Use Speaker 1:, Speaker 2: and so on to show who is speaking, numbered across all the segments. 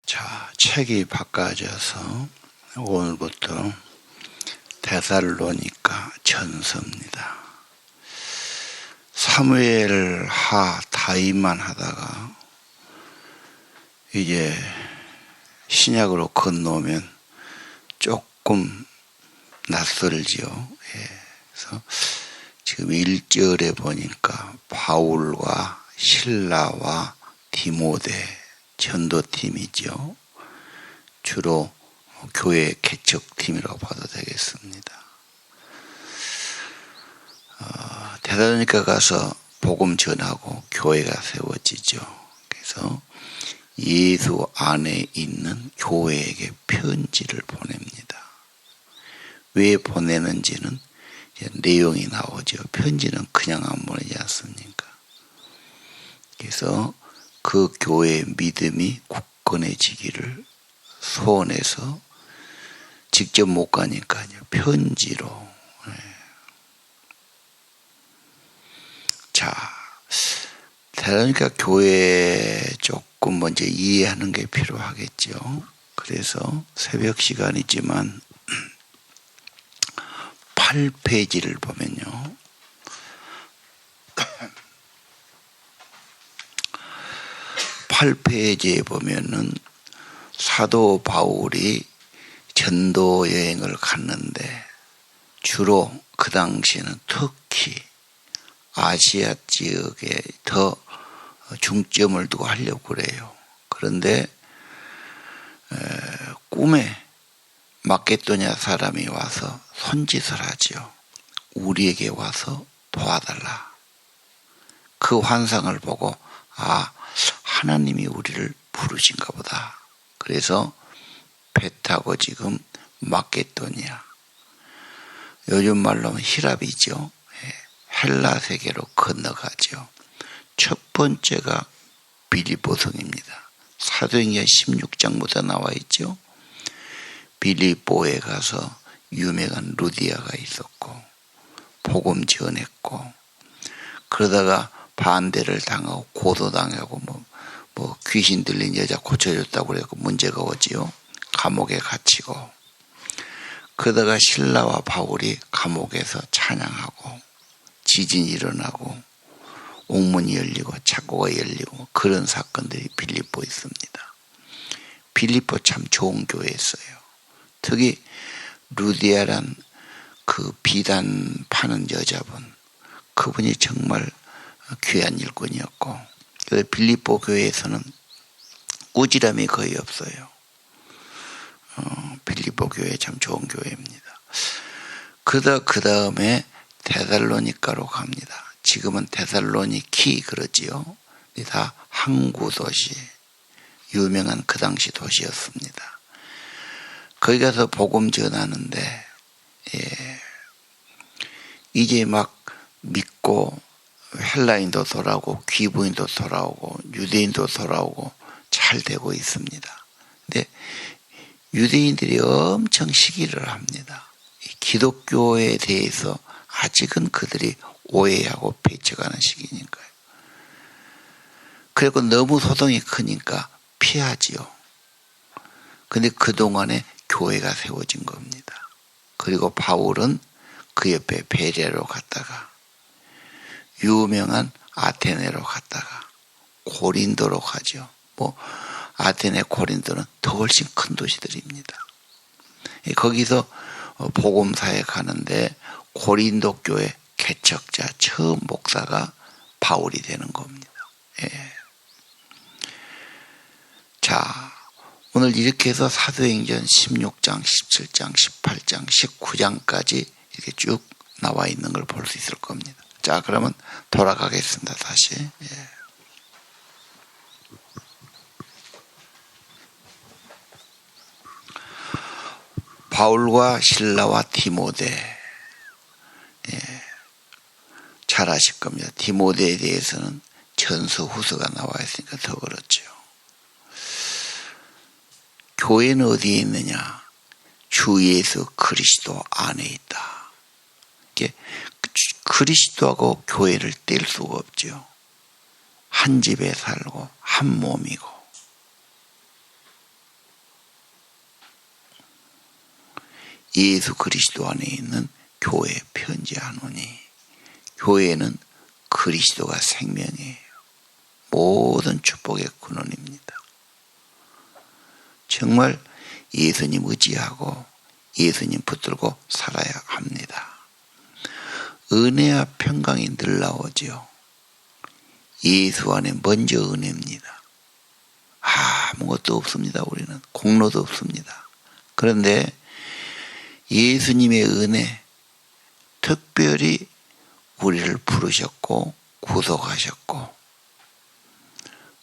Speaker 1: 자, 책이 바꿔져서 오늘부터 데살로니가 전서입니다. 사무엘 하 다윗만 하다가 이제 신약으로 건너오면 조금 낯설지요. 그래서 지금 1절에 보니까 바울과 실라와 디모데 전도팀이죠. 주로 교회 개척팀이라고 봐도 되겠습니다. 데살로니가 가서 복음 전하고 교회가 세워지죠. 그래서 예수 안에 있는 교회에게 편지를 보냅니다. 왜 보내는지는 내용이 나오죠. 편지는 그냥 안 보내지 않습니까? 그래서 그 교회의 믿음이 굳건해지기를 소원해서 직접 못 가니까 편지로. 자, 데살로니가 교회 조금 먼저 이해하는 게 필요하겠죠. 그래서 새벽 시간이지만 8페이지를 보면요. 8페이지에 보면은 사도 바울이 전도 여행을 갔는데 주로 그 당시에는 특히 아시아 지역에 더 중점을 두고 하려고 그래요. 그런데 꿈에 마게도냐 사람이 와서 손짓을 하죠. 우리에게 와서 도와달라. 그 환상을 보고 하나님이 우리를 부르신가 보다. 그래서 배 타고 지금 마게도냐, 요즘 말로 하면 히랍이죠. 헬라 세계로 건너가죠. 첫 번째가 빌립보성입니다. 사도행전 16장부터 나와 있죠. 빌립보에 가서 유명한 루디아가 있었고 복음 전했고, 그러다가 반대를 당하고 고도당하고 뭐 귀신 들린 여자 고쳐줬다고 그래서 문제가 오지요. 감옥에 갇히고, 그러다가 실라와 바울이 감옥에서 찬양하고 지진이 일어나고 옥문이 열리고 창고가 열리고 그런 사건들이 빌립보에 있습니다. 빌립보 참 좋은 교회였어요. 특히 루디아란 그 비단 파는 여자분, 그분이 정말 귀한 일꾼이었고, 그래서 빌립보 교회에서는 꾸지람이 거의 없어요. 빌립보 교회 참 좋은 교회입니다. 그러다 그 다음에 데살로니가로 갑니다. 지금은 데살로니키 그러지요. 다 항구 도시, 유명한 그 당시 도시였습니다. 거기 가서 복음 전하는데 이제 막 믿고 헬라인도 돌아오고 귀부인도 돌아오고 유대인도 돌아오고 잘 되고 있습니다. 근데 유대인들이 엄청 시기를 합니다. 기독교에 대해서 아직은 그들이 오해하고 배척하는 시기니까요. 그리고 너무 소동이 크니까 피하지요. 근데 그동안에 교회가 세워진 겁니다. 그리고 바울은 그 옆에 베레아로 갔다가 유명한 아테네로 갔다가 고린도로 가죠. 아테네, 고린도는 더 훨씬 큰 도시들입니다. 거기서 복음사에 가는데 고린도 교회 개척자 처음 목사가 바울이 되는 겁니다. 자, 오늘 이렇게 해서 사도행전 16장, 17장, 18장, 19장까지 이렇게 쭉 나와 있는 걸 볼 수 있을 겁니다. 자, 그러면 돌아가겠습니다. 다시. 바울과 실라와 디모데, 잘 아실 겁니다. 디모데에 대해서는 전서 후서가 나와 있으니까 더 그렇죠. 교회는 어디에 있느냐? 주 예수 그리스도 안에 있다. 그리스도하고 교회를 뗄 수가 없죠. 한 집에 살고 한 몸이고. 예수 그리스도 안에 있는 교회에 편지하노니 교회는 그리스도가 생명이에요. 모든 축복의 근원입니다. 정말 예수님 의지하고 예수님 붙들고 살아야 합니다. 은혜와 평강이 늘 나오죠. 예수 안에 먼저 은혜입니다. 아무것도 없습니다. 우리는 공로도 없습니다. 그런데 예수님의 은혜, 특별히 우리를 부르셨고 구속하셨고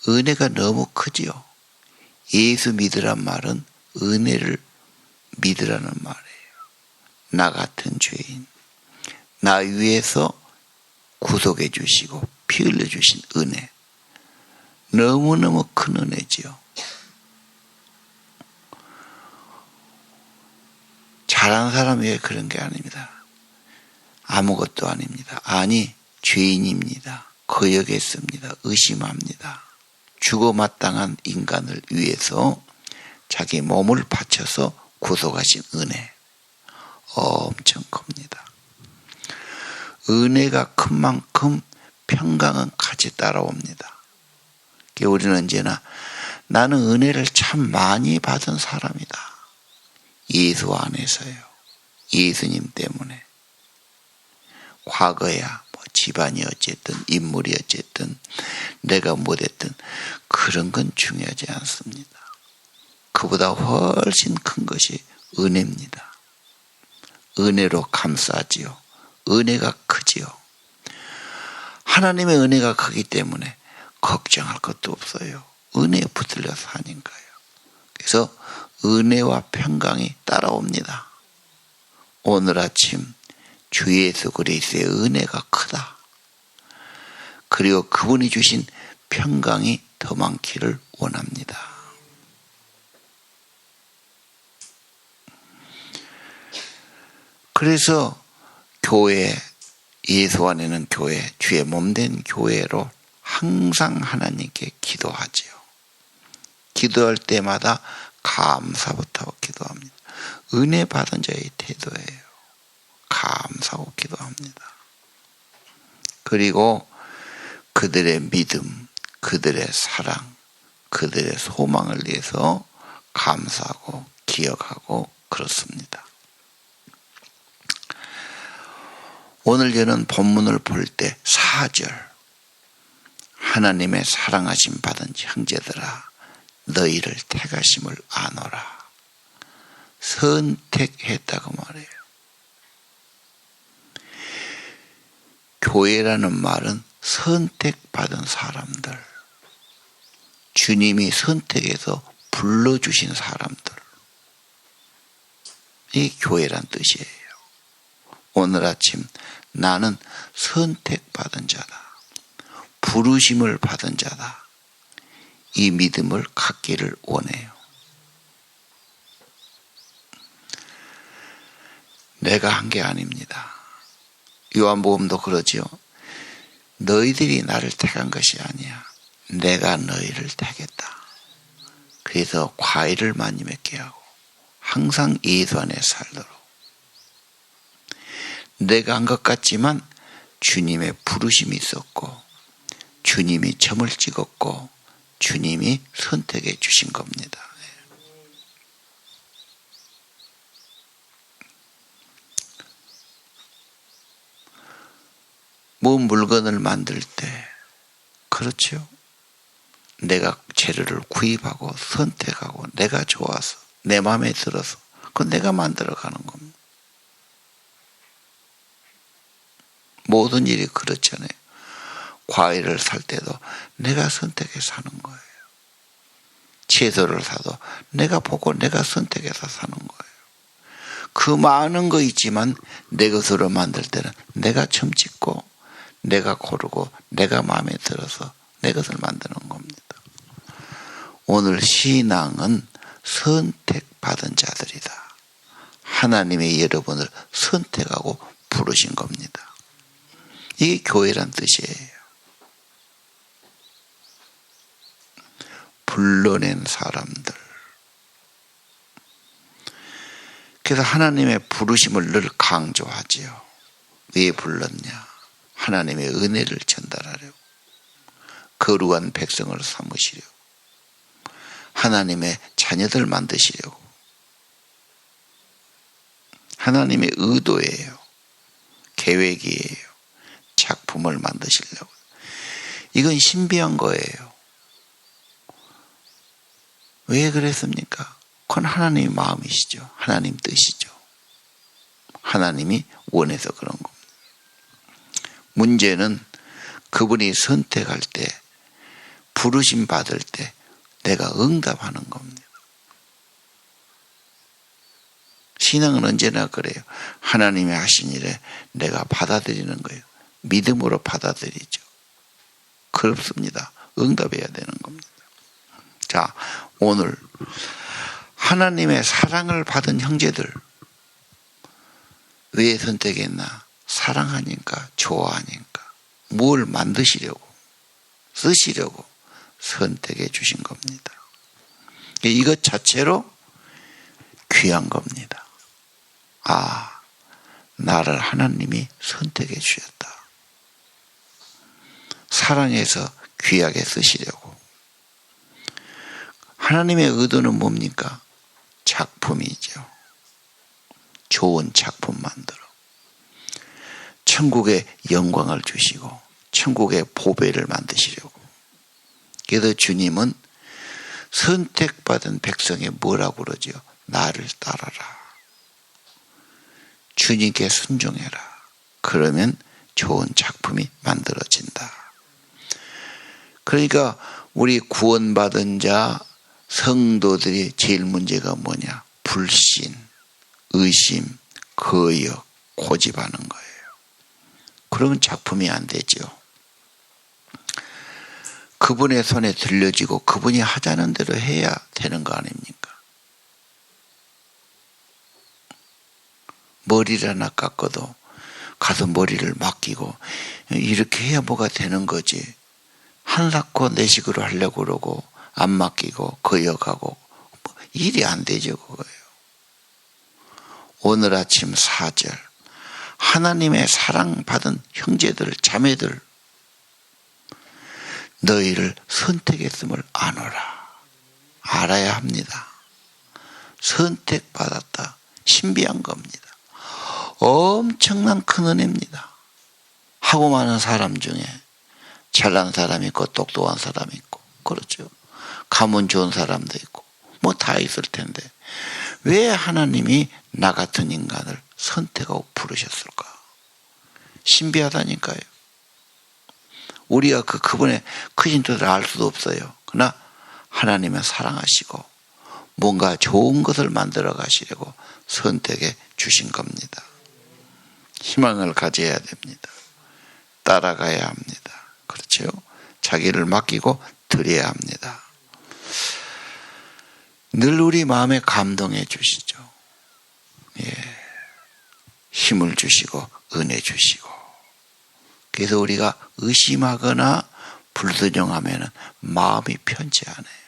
Speaker 1: 은혜가 너무 크지요. 예수 믿으란 말은 은혜를 믿으라는 말이에요. 나 같은 죄인, 나 위해서 구속해 주시고 피 흘려 주신 은혜, 너무너무 큰 은혜지요. 잘한 사람이 왜 그런 게 아닙니다. 아무것도 아닙니다. 아니, 죄인입니다. 거역했습니다. 의심합니다. 죽어 마땅한 인간을 위해서 자기 몸을 바쳐서 구속하신 은혜, 엄청 큽니다. 은혜가 큰 만큼 평강은 같이 따라옵니다. 우리는 언제나 나는 은혜를 참 많이 받은 사람이다. 예수 안에서요. 예수님 때문에. 과거야 집안이 어쨌든 인물이 어쨌든 내가 못했든 그런 건 중요하지 않습니다. 그보다 훨씬 큰 것이 은혜입니다. 은혜로 감싸지요. 은혜가 크지요. 하나님의 은혜가 크기 때문에 걱정할 것도 없어요. 은혜에 붙들려서 하니까요. 그래서 은혜와 평강이 따라옵니다. 오늘 아침 주 예수 그리스도의 은혜가 크다. 그리고 그분이 주신 평강이 더 많기를 원합니다. 그래서 교회, 예수 안에는 교회, 주의 몸된 교회로 항상 하나님께 기도하지요. 기도할 때마다 감사부터 기도합니다. 은혜 받은 자의 태도예요. 감사하고 기도합니다. 그리고 그들의 믿음, 그들의 사랑, 그들의 소망을 위해서 감사하고 기억하고 그렇습니다. 오늘 저는 본문을 볼 때 4절 하나님의 사랑하심 받은 형제들아 너희를 택하심을 아노라. 선택했다고 말해요. 교회라는 말은 선택받은 사람들, 주님이 선택해서 불러주신 사람들, 이 교회란 뜻이에요. 오늘 아침 나는 선택받은 자다. 부르심을 받은 자다. 이 믿음을 갖기를 원해요. 내가 한 게 아닙니다. 요한복음도 그러지요. 너희들이 나를 택한 것이 아니야. 내가 너희를 택했다. 그래서 과일을 많이 맺게 하고 항상 예수 안에 살도록. 내가 한 것 같지만 주님의 부르심이 있었고 주님이 점을 찍었고 주님이 선택해 주신 겁니다. 뭐 물건을 만들 때 그렇죠. 내가 재료를 구입하고 선택하고 내가 좋아서 내 마음에 들어서 그건 내가 만들어가는 겁니다. 모든 일이 그렇잖아요. 과일을 살 때도 내가 선택해서 사는 거예요. 채소를 사도 내가 보고 내가 선택해서 사는 거예요. 그 많은 거 있지만 내 것으로 만들 때는 내가 점 찍고 내가 고르고 내가 마음에 들어서 내 것을 만드는 겁니다. 오늘 신앙은 선택받은 자들이다. 하나님의 여러분을 선택하고 부르신 겁니다. 이게 교회란 뜻이에요. 불러낸 사람들. 그래서 하나님의 부르심을 늘 강조하지요. 왜 불렀냐? 하나님의 은혜를 전달하려고, 거룩한 백성을 삼으시려고, 하나님의 자녀들 만드시려고. 하나님의 의도예요. 계획이에요. 작품을 만드시려고. 이건 신비한 거예요. 왜 그랬습니까? 그건 하나님의 마음이시죠. 하나님 뜻이죠. 하나님이 원해서 그런 겁니다. 문제는 그분이 선택할 때, 부르심 받을 때 내가 응답하는 겁니다. 신앙은 언제나 그래요. 하나님이 하신 일에 내가 받아들이는 거예요. 믿음으로 받아들이죠. 그렇습니다. 응답해야 되는 겁니다. 자, 오늘 하나님의 사랑을 받은 형제들, 왜 선택했나? 사랑하니까, 좋아하니까, 뭘 만드시려고, 쓰시려고 선택해 주신 겁니다. 이것 자체로 귀한 겁니다. 아, 나를 하나님이 선택해 주셨다. 사랑해서 귀하게 쓰시려고. 하나님의 의도는 뭡니까? 작품이죠. 좋은 작품 만들어 천국의 영광을 주시고 천국의 보배를 만드시려고. 그래서 주님은 선택받은 백성에 뭐라고 그러죠? 나를 따라라. 주님께 순종해라. 그러면 좋은 작품이 만들어진다. 그러니까 우리 구원받은 자 성도들이 제일 문제가 뭐냐? 불신, 의심, 거역, 고집하는 거예요. 그러면 작품이 안 되죠. 그분의 손에 들려지고 그분이 하자는 대로 해야 되는 거 아닙니까? 머리를 하나 깎아도 가서 머리를 맡기고 이렇게 해야 뭐가 되는 거지. 한사코 내식으로 하려고 그러고 안 맡기고 거역하고 일이 안 되죠. 그거예요. 오늘 아침 4절 하나님의 사랑받은 형제들 자매들 너희를 선택했음을 아노라. 알아야 합니다. 선택받았다. 신비한 겁니다. 엄청난 큰 은혜입니다. 하고 많은 사람 중에 잘난 사람이 있고 똑똑한 사람이 있고 그렇죠. 가문 좋은 사람도 있고 뭐 다 있을 텐데 왜 하나님이 나 같은 인간을 선택하고 부르셨을까? 신비하다니까요. 우리가 그분의 크신 뜻을 알 수도 없어요. 그러나 하나님은 사랑하시고 뭔가 좋은 것을 만들어 가시려고 선택해 주신 겁니다. 희망을 가져야 됩니다. 따라가야 합니다. 그렇죠? 자기를 맡기고 드려야 합니다. 늘 우리 마음에 감동해 주시죠. 예. 힘을 주시고 은혜 주시고. 그래서 우리가 의심하거나 불순종하면 마음이 편치 않아요.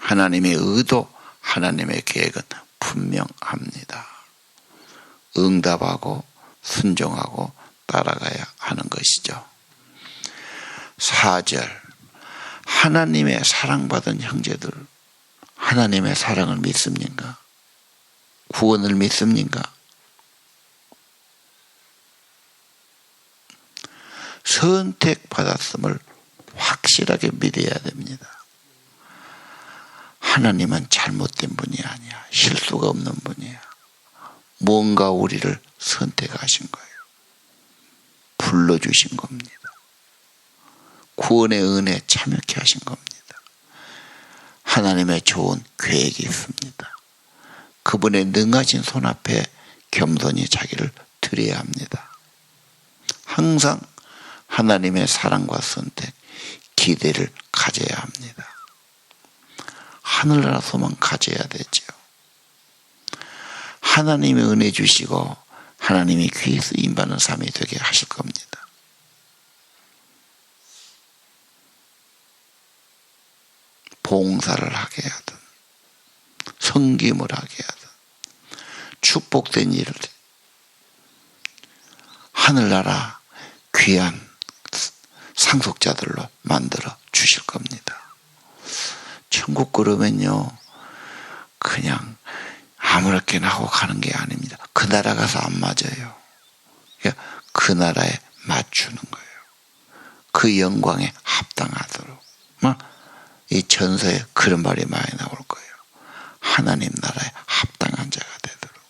Speaker 1: 하나님의 의도, 하나님의 계획은 분명합니다. 응답하고 순종하고 따라가야 하는 것이죠. 4절 하나님의 사랑받은 형제들 하나님의 사랑을 믿습니까? 구원을 믿습니까? 선택받았음을 확실하게 믿어야 됩니다. 하나님은 잘못된 분이 아니야. 실수가 없는 분이야. 뭔가 우리를 선택하신 거예요. 불러주신 겁니다. 구원의 은혜에 참여케 하신 겁니다. 하나님의 좋은 계획이 있습니다. 그분의 능하신 손 앞에 겸손히 자기를 드려야 합니다. 항상 하나님의 사랑과 선택, 기대를 가져야 합니다. 하늘나라 소망 가져야 되죠. 하나님의 은혜 주시고 하나님이 귀히 쓰임받는 삶이 되게 하실 겁니다. 봉사를 하게 하든 섬김을 하게 하든 축복된 일을 하늘나라 귀한 상속자들로 만들어 주실 겁니다. 천국 그러면요 그냥 아무렇게나 하고 가는 게 아닙니다. 그 나라 가서 안 맞아요. 그 나라에 맞추는 거예요. 그 영광에 합당하도록. 이 전서에 그런 말이 많이 나올 거예요. 하나님 나라에 합당한 자가 되도록.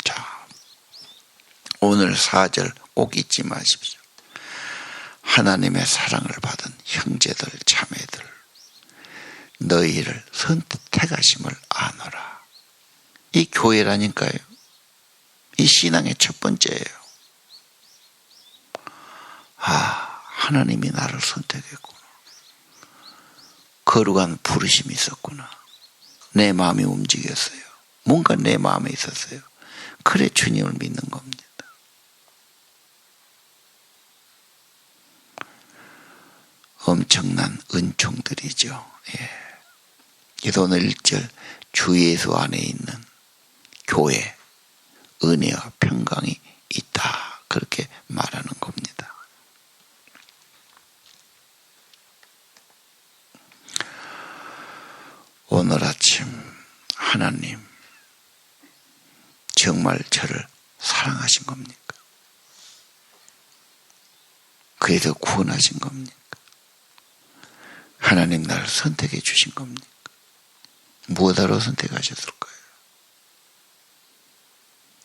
Speaker 1: 자, 오늘 4절 꼭 잊지 마십시오. 하나님의 사랑을 받은 형제들 자매들 너희를 선택하심을 아노라. 이 교회라니까요. 이 신앙의 첫 번째예요. 하나님이 나를 선택했구나. 거룩한 부르심이 있었구나. 내 마음이 움직였어요. 뭔가 내 마음에 있었어요. 그래 주님을 믿는 겁니다. 엄청난 은총들이죠. 기도는 1절 주 예수 안에 있는 교회 은혜와 평강이 있다. 그렇게 말하는 겁니다. 오늘 아침 하나님 정말 저를 사랑하신 겁니까? 그래서 구원하신 겁니까? 하나님 나를 선택해 주신 겁니까? 무엇하러 선택하셨을까요?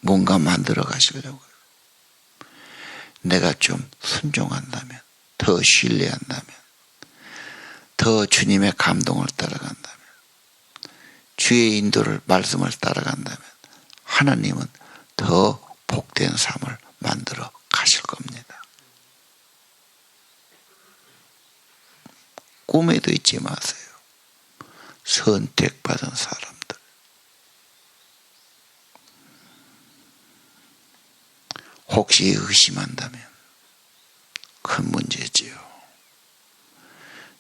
Speaker 1: 뭔가 만들어 가시려고요. 내가 좀 순종한다면, 더 신뢰한다면, 더 주님의 감동을 따라간다면, 주의 인도를 말씀을 따라간다면 하나님은 더 복된 삶을 만들어 가실 겁니다. 꿈에도 잊지 마세요. 선택받은 사람들. 혹시 의심한다면 큰 문제지요.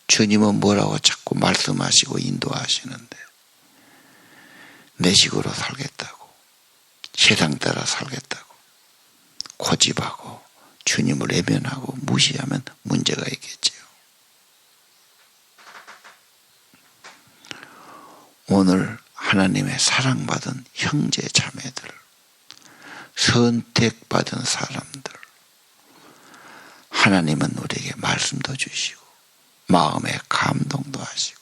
Speaker 1: 주님은 뭐라고 자꾸 말씀하시고 인도하시는데 내 식으로 살겠다고, 세상 따라 살겠다고 고집하고 주님을 외면하고 무시하면 문제가 있겠지요. 오늘 하나님의 사랑받은 형제 자매들, 선택받은 사람들, 하나님은 우리에게 말씀도 주시고 마음의 감동도 하시고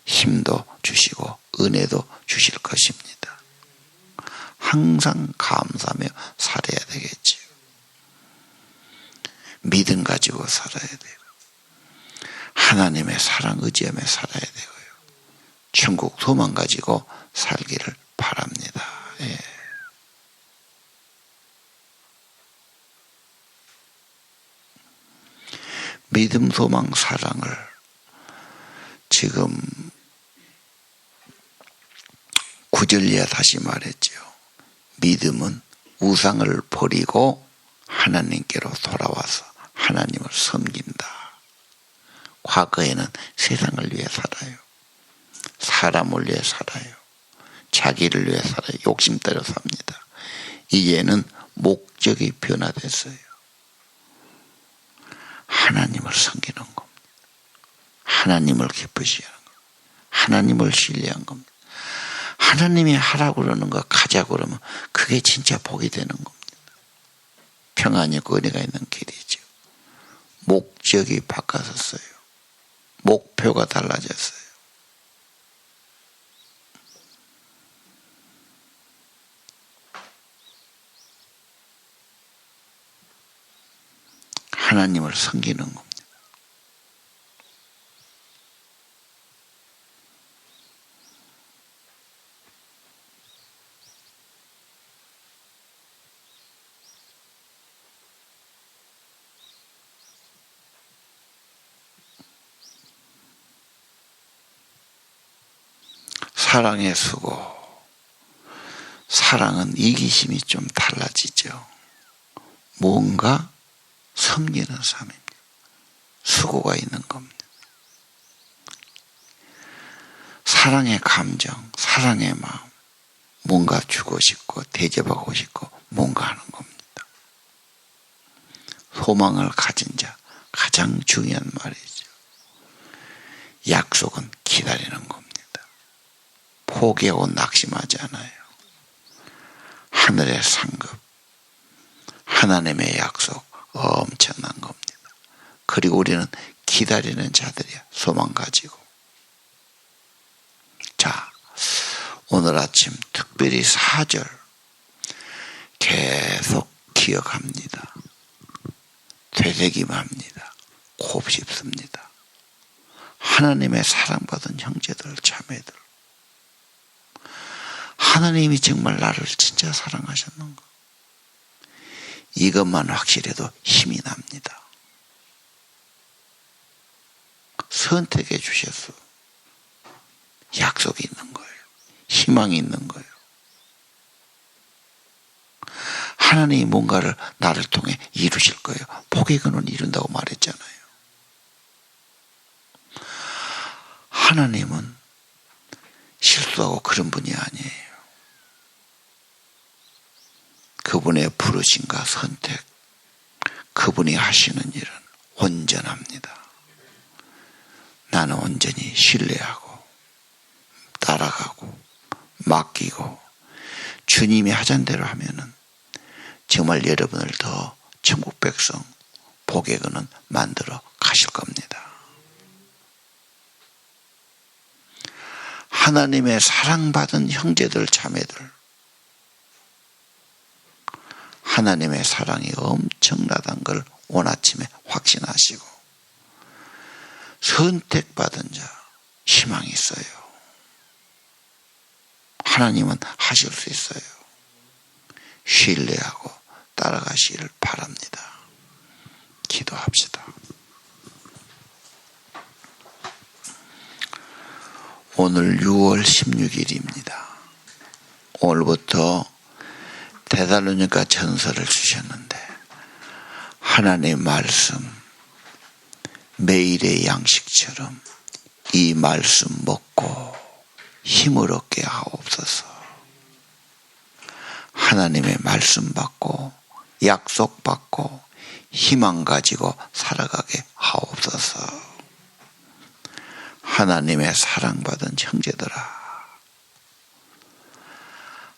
Speaker 1: 힘도 주시고 은혜도 주실 것입니다. 항상 감사하며 살아야 되겠지요. 믿음 가지고 살아야 되고 하나님의 사랑 의지하며 살아야 되고요. 천국 소망 가지고 살기를 바랍니다. 믿음, 소망, 사랑을 지금 9절 이하 다시 말했죠. 믿음은 우상을 버리고 하나님께로 돌아와서 하나님을 섬긴다. 과거에는 세상을 위해 살아요. 사람을 위해 살아요. 자기를 위해 살아요. 욕심 따라 삽니다. 이제는 목적이 변화됐어요. 하나님을 섬기는 겁니다. 하나님을 기쁘시게 하는 겁니다. 하나님을 신뢰한 겁니다. 하나님이 하라고 그러는 거 가자고 그러면 그게 진짜 복이 되는 겁니다. 평안이 있고 은혜가 있는 길이죠. 목적이 바뀌었어요. 목표가 달라졌어요. 하나님을 섬기는 겁니다. 사랑의 수고. 사랑은 이기심이 좀 달라지죠. 뭔가 섬기는 삶입니다. 수고가 있는 겁니다. 사랑의 감정, 사랑의 마음, 뭔가 주고 싶고 대접하고 싶고 뭔가 하는 겁니다. 소망을 가진 자, 가장 중요한 말이죠. 약속은 기다리는 겁니다. 포기하고 낙심하지 않아요. 하늘의 상급, 하나님의 약속 엄청난 겁니다. 그리고 우리는 기다리는 자들이야. 소망 가지고. 자, 오늘 아침 특별히 4절 계속 기억합니다. 되새김합니다. 곱씹습니다. 하나님의 사랑받은 형제들, 자매들. 하나님이 정말 나를 진짜 사랑하셨는가? 이것만 확실해도 힘이 납니다. 선택해 주셨어. 약속이 있는 거예요. 희망이 있는 거예요. 하나님이 뭔가를 나를 통해 이루실 거예요. 포기근은 이룬다고 말했잖아요. 하나님은 실수하고 그런 분이 아니에요. 그분의 부르심과 선택, 그분이 하시는 일은 온전합니다. 나는 온전히 신뢰하고 따라가고 맡기고 주님이 하자는 대로 하면은 정말 여러분을 더 천국 백성 복에거는 만들어 가실 겁니다. 하나님의 사랑받은 형제들, 자매들, 하나님의 사랑이 엄청나다는 걸 오늘 아침에 확신하시고 선택받은 자 희망이 있어요. 하나님은 하실 수 있어요. 신뢰하고 따라가시기를 바랍니다. 기도합시다. 오늘 6월 16일입니다. 오늘부터 데살로니가 전서를 주셨는데 하나님의 말씀 매일의 양식처럼 이 말씀 먹고 힘을 얻게 하옵소서. 하나님의 말씀 받고 약속 받고 희망 가지고 살아가게 하옵소서. 하나님의 사랑받은 형제들아,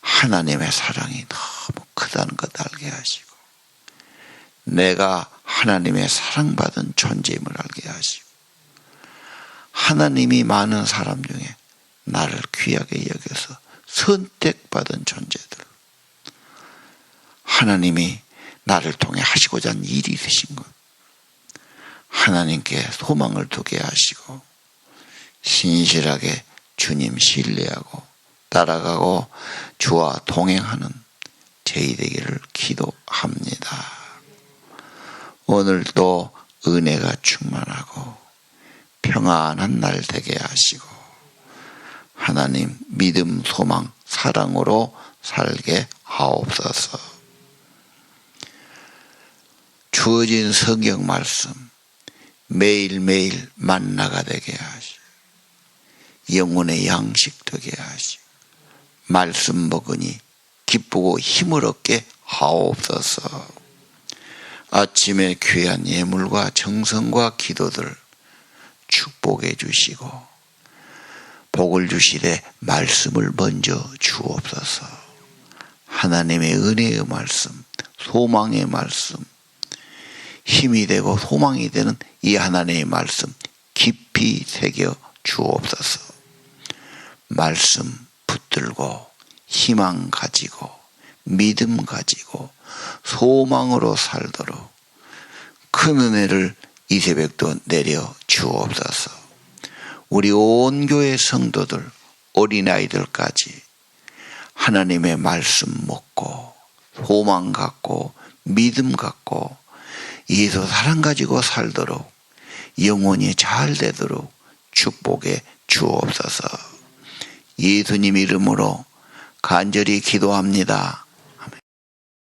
Speaker 1: 하나님의 사랑이 너무 크다는 것 알게 하시고 내가 하나님의 사랑받은 존재임을 알게 하시고 하나님이 많은 사람 중에 나를 귀하게 여겨서 선택받은 존재들, 하나님이 나를 통해 하시고자 하는 일이 있으신 것, 하나님께 소망을 두게 하시고 신실하게 주님 신뢰하고 따라가고 주와 동행하는 저희 되기를 기도합니다. 오늘도 은혜가 충만하고 평안한 날 되게 하시고 하나님 믿음, 소망, 사랑으로 살게 하옵소서. 주어진 성경 말씀 매일매일 만나가 되게 하시고 영혼의 양식 되게 하시고 말씀 먹으니 기쁘고 힘을 얻게 하옵소서. 아침에 귀한 예물과 정성과 기도들 축복해 주시고 복을 주시되 말씀을 먼저 주옵소서. 하나님의 은혜의 말씀, 소망의 말씀, 힘이 되고 소망이 되는 이 하나님의 말씀 깊이 새겨 주옵소서. 말씀 붙들고 희망 가지고 믿음 가지고 소망으로 살도록 큰 은혜를 이 새벽도 내려 주옵소서. 우리 온 교회 성도들, 어린아이들까지 하나님의 말씀 먹고 소망 갖고 믿음 갖고 예수 사랑 가지고 살도록 영혼이 잘 되도록 축복해 주옵소서. 예수님 이름으로 간절히 기도합니다.